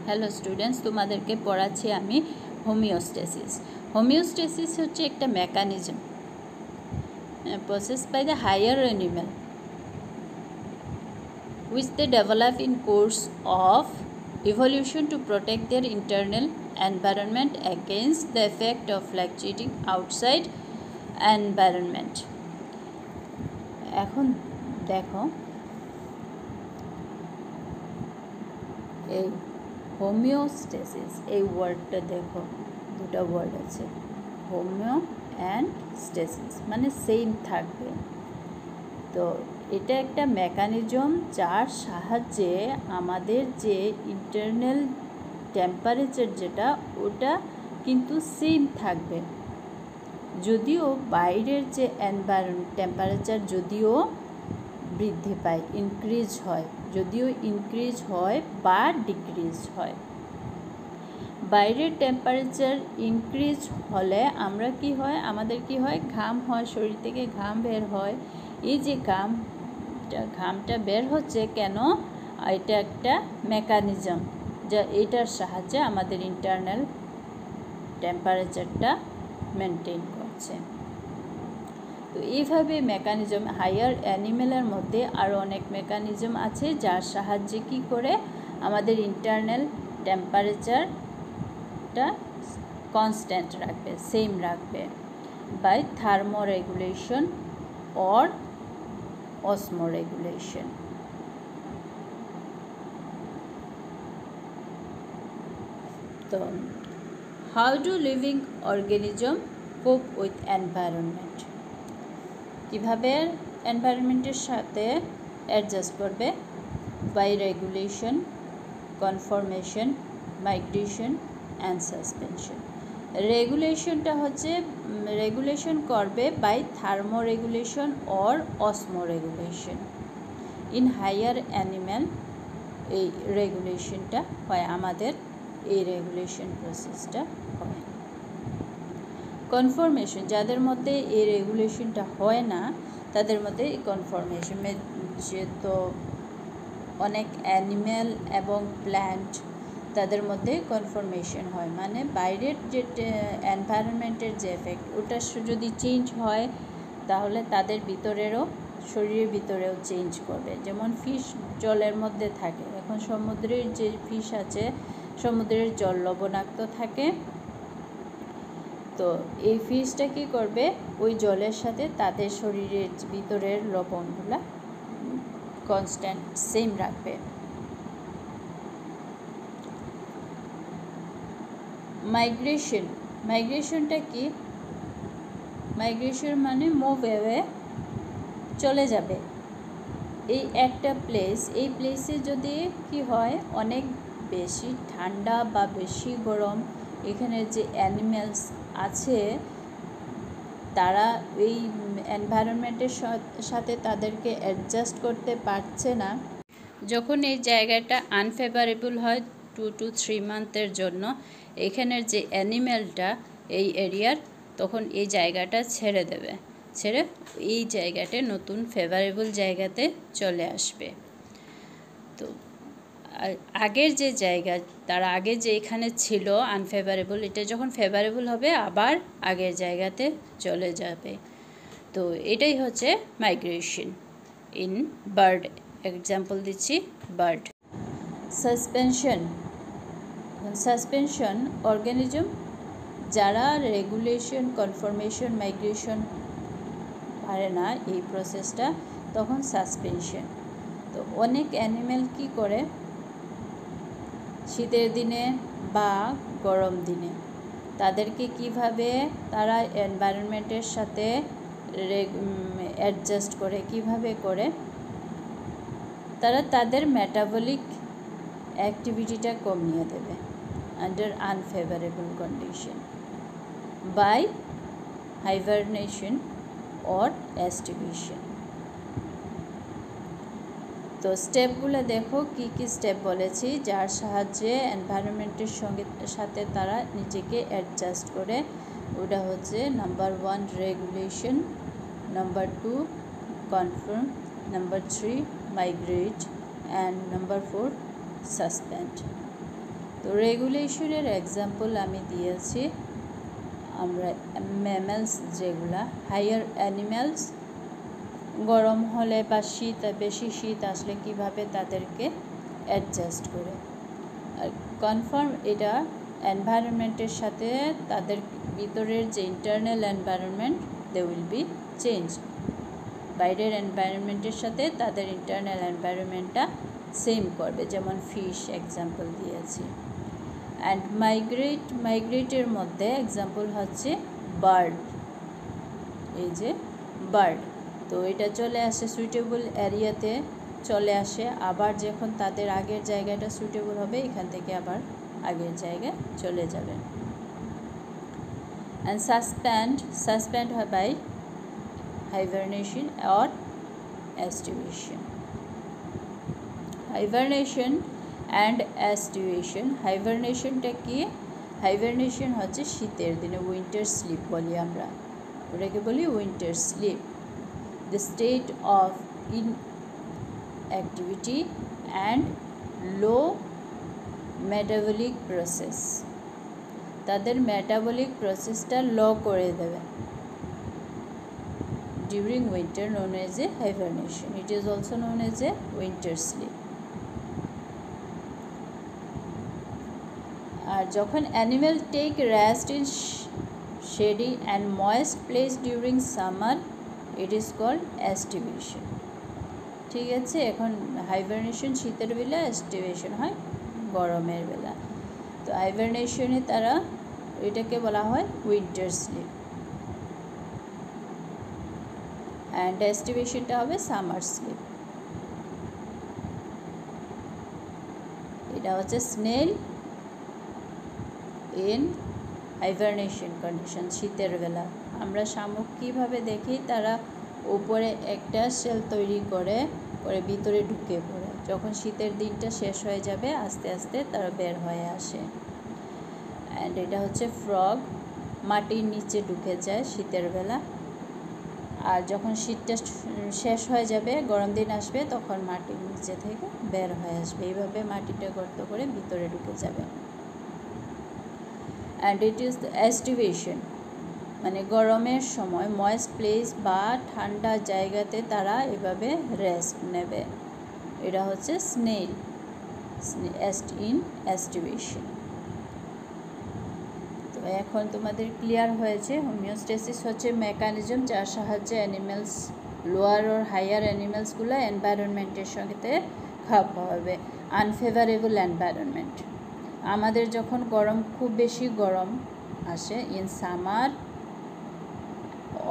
Hello students, তোমাদেরকে পড়াচ্ছি আমি হোমিওস্টেসিস। হোমিওস্টেসিস হচ্ছে একটা mechanism process by the higher animal which they develop in course of evolution to protect their internal environment against the effect of fluctuating outside environment. এখন দেখো এই homeostasis এই ওয়ার্ডটা দেখো, দুটো ওয়ার্ড আছে, হোমিও অ্যান্ড স্টেসিস, মানে সেম থাকবে। তো এটা একটা মেকানিজম যার সাহায্যে আমাদের যে ইন্টারনাল টেম্পারেচার যেটা ওটা কিন্তু সেম থাকবে, যদিও বাইরের যে টেম্পারেচার যদিও বৃদ্ধি পায়, ইনক্রিজ হয়, যদিও ইনক্রিজ হয় বা ডিক্রিজ হয়। বাইরের টেম্পারেচার ইনক্রিজ হলে আমরা কি হয়, আমাদের কি হয়, ঘাম হয়, শরীর থেকে ঘাম বের হয়। এই যে ঘামটা বের হচ্ছে কেন, এটা একটা মেকানিজম যা এটার সাহায্যে আমাদের ইন্টারনাল টেম্পারেচারটা মেনটেন করছে। তো এইভাবে মেকানিজম হায়ার অ্যানিমেলের মধ্যে আরও অনেক মেকানিজম আছে যার সাহায্যে কি করে আমাদের ইন্টারনাল টেম্পারেচারটা কনস্ট্যান্ট রাখবে, সেম রাখবে, by thermoregulation or osmoregulation. So, how do living organism cope with environment? কিভাবে এনভায়রনমেন্টের সাথে অ্যাডজাস্ট করবে? By regulation, conformation, migration and suspension. রেগুলেশনটা হচ্ছে রেগুলেশন করবে by thermoregulation or osmoregulation. In higher animal এই রেগুলেশনটা হয়, আমাদের এই রেগুলেশন প্রসেসটা হয়। কনফরমেশন, যাদের মধ্যে এই রেগুলেশনটা হয় না তাদের মধ্যে এই কনফরমেশন, তো অনেক অ্যানিম্যাল এবং প্ল্যান্ট তাদের মধ্যে কনফরমেশন হয়, মানে বাইরের যে এনভায়রনমেন্টের যে এফেক্ট ওটা যদি চেঞ্জ হয় তাহলে তাদের ভিতরেরও, শরীরের ভিতরেও চেঞ্জ করবে। যেমন ফিশ জলের মধ্যে থাকে, এখন সমুদ্রের যে ফিশ আছে সমুদ্রের জল লবণাক্ত থাকে, তো এই ফিশটা কী করবে, ওই জলের সাথে তাদের শরীরের ভিতরের লবণগুলা কনস্ট্যান্ট সেম রাখবে। মাইগ্রেশন, মাইগ্রেশনটা কি? মাইগ্রেশন মানে মুভ অ্যাওয়ে, চলে যাবে। এই একটা প্লেস, এই প্লেসে যদি কি হয়, অনেক বেশি ঠান্ডা বা বেশি গরম, এখানে যে অ্যানিম্যালস আছে তারা এই এনভায়রনমেন্টের সাথে তাদেরকে অ্যাডজাস্ট করতে পারছে না। যখন এই জায়গাটা আনফেভারেবল হয় 2 to 3 মান্থের জন্য, এখানের যে অ্যানিম্যালটা এই এরিয়ার, তখন এই জায়গাটা ছেড়ে দেবে, ছেড়ে এই জায়গাতে নতুন ফেভারেবল জায়গাতে চলে আসবে। তো আগের যে জায়গা, তার আগে যে এখানে ছিল আনফেভারেবল, এটা যখন ফেভারেবল হবে আবার আগের জায়গাতে চলে যাবে। তো এটাই হচ্ছে মাইগ্রেশন ইন বার্ড। এক্সাম্পল দিচ্ছি, বার্ড। সাসপেনশন, সাসপেনশন অর্গানিজম যারা রেগুলেশন, কনফরমেশন, মাইগ্রেশন পারে না এই প্রসেসটা, তখন সাসপেনশন। তো অনেক অ্যানিম্যাল কি করে, শীতের দিনে বা গরম দিনে তাদেরকে কিভাবে তারা এনভায়রনমেন্টের সাথে অ্যাডজাস্ট করে, কিভাবে করে, তারা তাদের মেটাবলিক অ্যাক্টিভিটিটা কমিয়ে দেবে under unfavourable condition by hibernation or aestivation. তো স্টেপগুলো দেখো, কি কি স্টেপ বলেছি যার সাহায্যে এনভায়রনমেন্টের সাথে তারা নিজেকে অ্যাডজাস্ট করে। ওটা হচ্ছে number 1 regulation, number 2 confirm, number 3 migrate, and number 4 suspend. তো রেগুলেশনের এক্সাম্পল আমি দিয়েছি আমরা ম্যামেলস যেগুলা হায়ার অ্যানিম্যালস গরম হলে বা বেশি শীত আসলে কিভাবে তাদেরকে অ্যাডজাস্ট করে। আর কনফার্ম এটা এনভায়রনমেন্টের সাথে তাদের ভিতরের যে internal environment they will be change, বাইরের এনভায়রনমেন্টের সাথে তাদের ইন্টারনাল এনভায়রনমেন্টটা সেম করবে, যেমন ফিশ এক্সাম্পল দিয়েছি। অ্যান্ড মাইগ্রেটের মধ্যে এক্সাম্পল হচ্ছে বার্ড, এই যে বার্ড, তো এটা চলে আসে সুইটেবল এরিয়াতে চলে আসে, আবার যখন তাদের আগের জায়গাটা সুইটেবল হবে এখান থেকে আবার আগের জায়গায় চলে যাবে। অ্যান্ড সাসপেন্ড হয় by hibernation or activation. Hibernation and activation. হাইবারনেশনটা কি? হাইবারনেশন হচ্ছে শীতের দিনে উইন্টার স্লিপ বলি আমরা, ওটাকে বলি winter sleep. The state of inactivity and low metabolic process, তাদের মেটাবলিক প্রসেসটা লো করে দেবে during winter, known as a hibernation. It is also known as a winter sleep. আর যখন animal take rest in shady and moist place during summer, it is called estivation. ঠিক আছে, এখন hibernation শীতের বেলা, aestivation হয় গরমের বেলা। তো হাইবারনেশনে তারা এটাকে বলা হয় উইন্টার স্লিপ, অ্যান্ড এস্টিভেশনটা হবে সামার স্লিপ। এটা হচ্ছে স্নেল ইন হাইবারনেশন কন্ডিশন, শীতের বেলা। আমরা শামুক কীভাবে দেখি, তারা উপরে একটা শেল তৈরি করে ভিতরে ঢুকে পড়ে, যখন শীতের দিনটা শেষ হয়ে যাবে আস্তে আস্তে তারা বের হয়ে আসে। অ্যান্ড এটা হচ্ছে ফ্রগ, মাটির নিচে ঢুকে যায় শীতের বেলা, আর যখন শীতটা শেষ হয়ে যাবে গরম দিন আসবে তখন মাটির নিচে থেকে বের হয়ে আসবে, এইভাবে মাটিটা গর্ত করে ভিতরে ঢুকে যাবে। অ্যান্ড ইট ইজ এস্টিভেশন, মানে গরমের সময় ময়েস্ট প্লেস বা ঠান্ডা জায়গাতে তারা এভাবে রেস্ট নেবে। এটা হচ্ছে স্নেল ইন এস্টিভেশন। তো এখন তোমাদের ক্লিয়ার হয়েছে হোমিওস্টেসিস হচ্ছে মেকানিজম যার সাহায্যে অ্যানিমেলস, লোয়ার ওর হায়ার অ্যানিমেলসগুলো এনভায়রনমেন্টের সাথে খাপ খাওয়াবে। আনফেভারেবল এনভায়রনমেন্ট, আমাদের যখন গরম, খুব বেশি গরম আসে in summer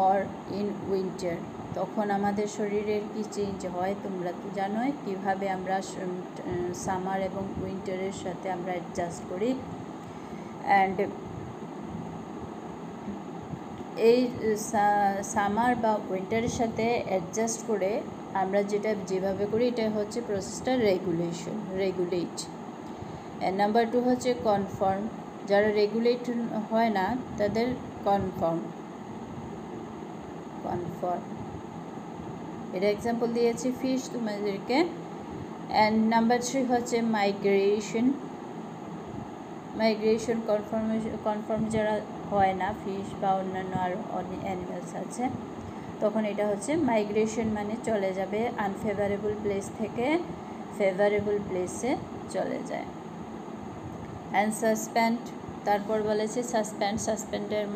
or in winter, তখন আমাদের শরীরের কি চেঞ্জ হয় তোমরা তো জানোই, কীভাবে আমরা সামার এবং উইন্টারের সাথে আমরা অ্যাডজাস্ট করি। অ্যান্ড এই সামার বা উইন্টারের সাথে অ্যাডজাস্ট করে আমরা যেভাবে করি এটা হচ্ছে প্রসেসটা রেগুলেট। নাম্বার 2 হচ্ছে কনফার্ম, যারা রেগুলেট হয় না তাদের কনফার্ম। এটা এক্সাম্পল দিয়েছি ফিশ তোমাদেরকে। অ্যান্ড নাম্বার 3 হচ্ছে মাইগ্রেশন। কনফার্ম যারা হয় না, ফিশ বা অন্যান্য আর অ্যানিমেলস আছে, তখন এটা হচ্ছে মাইগ্রেশন, মানে চলে যাবে আনফেভারেবল প্লেস থেকে ফেভারেবল প্লেসে চলে যায়। অ্যান্ড সাসপেন্ড, তারপর বলেছে সাসপেন্ডের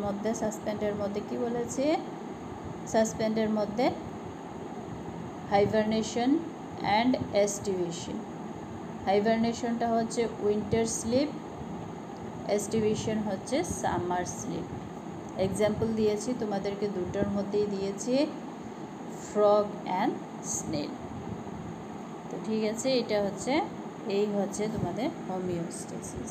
মধ্যে কি বলেছে, সাসপেন্ডের মধ্যে হাইবারনেশন অ্যান্ড এস্টিভেশন। হাইবারনেশনটা হচ্ছে উইন্টার স্লিপ, এস্টিভেশন হচ্ছে সামার স্লিপ। এক্সাম্পল দিয়েছি তোমাদেরকে, দুটোর মধ্যেই দিয়েছি ফ্রগ অ্যান্ড স্নেল। তো ঠিক আছে, এই হচ্ছে তোমাদের হোমিওস্টেসিস।